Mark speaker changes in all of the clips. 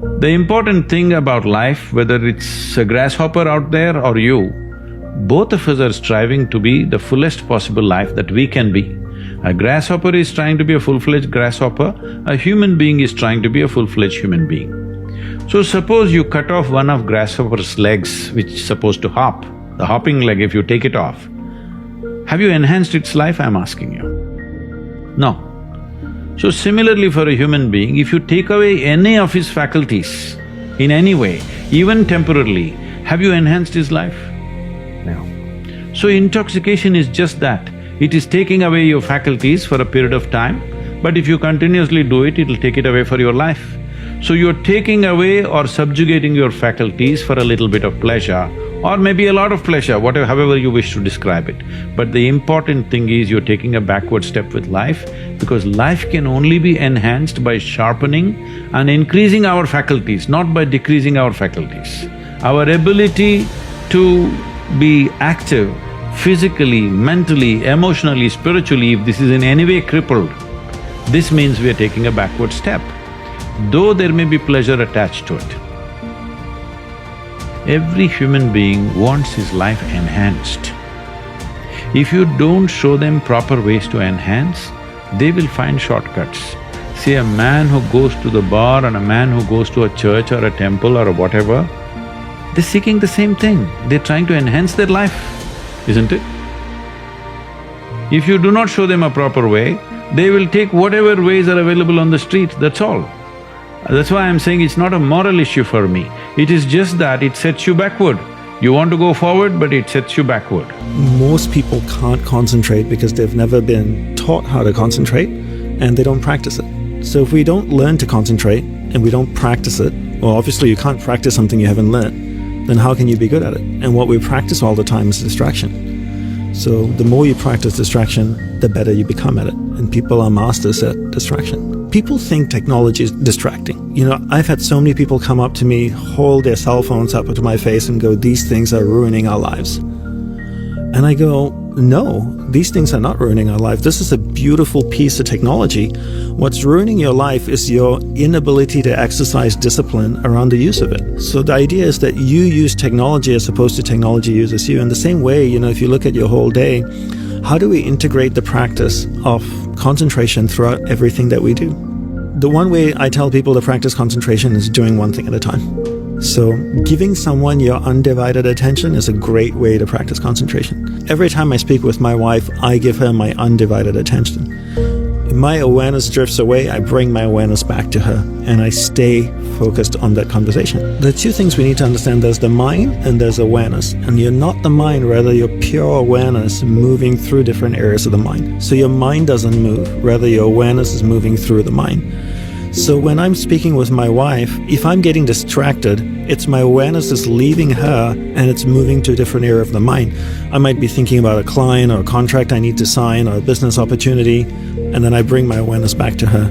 Speaker 1: The important thing about life, whether it's a grasshopper out there or you, both of us are striving to be the fullest possible life that we can be. A grasshopper is trying to be a full-fledged grasshopper, a human being is trying to be a full-fledged human being. So suppose you cut off one of grasshopper's legs which is supposed to hop, the hopping leg, if you take it off, have you enhanced its life, I'm asking you? No. So similarly for a human being, if you take away any of his faculties in any way, even temporarily, have you enhanced his life? No. So intoxication is just that, it is taking away your faculties for a period of time, but if you continuously do it, it'll take it away for your life. So you're taking away or subjugating your faculties for a little bit of pleasure, or maybe a lot of pleasure, whatever… however you wish to describe it. But the important thing is you're taking a backward step with life, because life can only be enhanced by sharpening and increasing our faculties, not by decreasing our faculties. Our ability to be active physically, mentally, emotionally, spiritually, if this is in any way crippled, this means we are taking a backward step, though there may be pleasure attached to it. Every human being wants his life enhanced. If you don't show them proper ways to enhance, they will find shortcuts. See, a man who goes to the bar and a man who goes to a church or a temple or whatever, they're seeking the same thing, they're trying to enhance their life, isn't it? If you do not show them a proper way, they will take whatever ways are available on the street, that's all. That's why I'm saying it's not a moral issue for me, it is just that it sets you backward. You want to go forward, but it sets you backward.
Speaker 2: Most people can't concentrate because they've never been taught how to concentrate and they don't practice it. So if we don't learn to concentrate and we don't practice it, well, obviously you can't practice something you haven't learned, then how can you be good at it? And what we practice all the time is distraction. So the more you practice distraction, the better you become at it. And people are masters at distraction. People think technology is distracting. You know, I've had so many people come up to me, hold their cell phones up to my face and go, "These things are ruining our lives." And I go, no, these things are not ruining our life. This is a beautiful piece of technology. What's ruining your life is your inability to exercise discipline around the use of it. So the idea is that you use technology as opposed to technology uses you. In the same way, you know, if you look at your whole day, how do we integrate the practice of concentration throughout everything that we do? The one way I tell people to practice concentration is doing one thing at a time. So giving someone your undivided attention is a great way to practice concentration. Every time I speak with my wife, I give her my undivided attention. If my awareness drifts away, I bring my awareness back to her and I stay focused on that conversation. There are two things we need to understand. There's the mind and there's awareness. And you're not the mind, rather you're pure awareness moving through different areas of the mind. So your mind doesn't move, rather your awareness is moving through the mind. So when I'm speaking with my wife, if I'm getting distracted, it's my awareness is leaving her and it's moving to a different area of the mind. I might be thinking about a client or a contract I need to sign or a business opportunity, and then I bring my awareness back to her.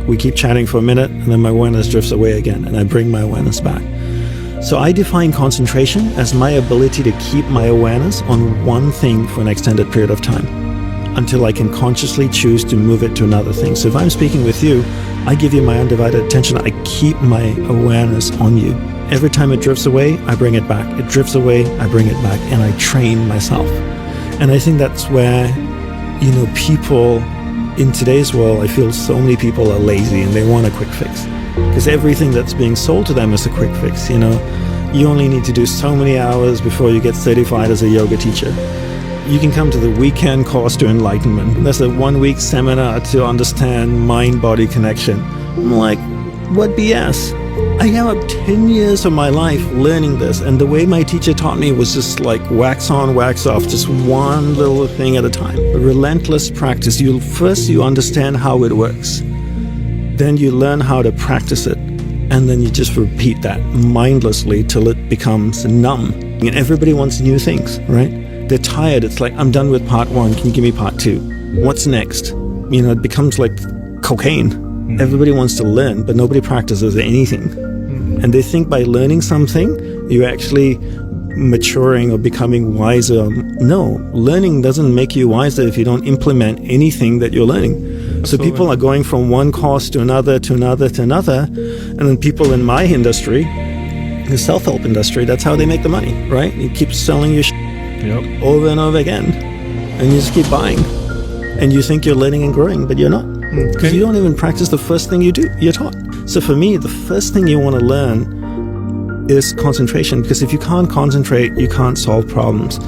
Speaker 2: We keep chatting for a minute and then my awareness drifts away again and I bring my awareness back. So I define concentration as my ability to keep my awareness on one thing for an extended period of time, until I can consciously choose to move it to another thing. So if I'm speaking with you, I give you my undivided attention, I keep my awareness on you. Every time it drifts away, I bring it back. It drifts away, I bring it back, and I train myself. And I think that's where, you know, people in today's world, I feel so many people are lazy and they want a quick fix. Because everything that's being sold to them is a quick fix, you know. You only need to do so many hours before you get certified as a yoga teacher. You can come to the weekend course to enlightenment. There's a 1-week seminar to understand mind-body connection. I'm like, what BS? I have up 10 years of my life learning this, and the way my teacher taught me was just like wax on, wax off, just one little thing at a time. A relentless practice. First you understand how it works. Then you learn how to practice it. And then you just repeat that mindlessly till it becomes numb. And everybody wants new things, right? They're tired. It's like, I'm done with part 1. Can you give me part 2? What's next? You know, it becomes like cocaine. Everybody wants to learn, but nobody practices anything. And they think by learning something, you're actually maturing or becoming wiser. No, learning doesn't make you wiser if you don't implement anything that you're learning. So people are going from one course to another to another to another, And then people in my industry, the self-help industry, that's how they make the money, right? You keep selling your
Speaker 1: Yep.
Speaker 2: over and over again, and you just keep buying. And you think you're learning and growing, but you're not. Because you don't even practice the first thing you're taught. So for me, the first thing you want to learn is concentration, because if you can't concentrate, you can't solve problems.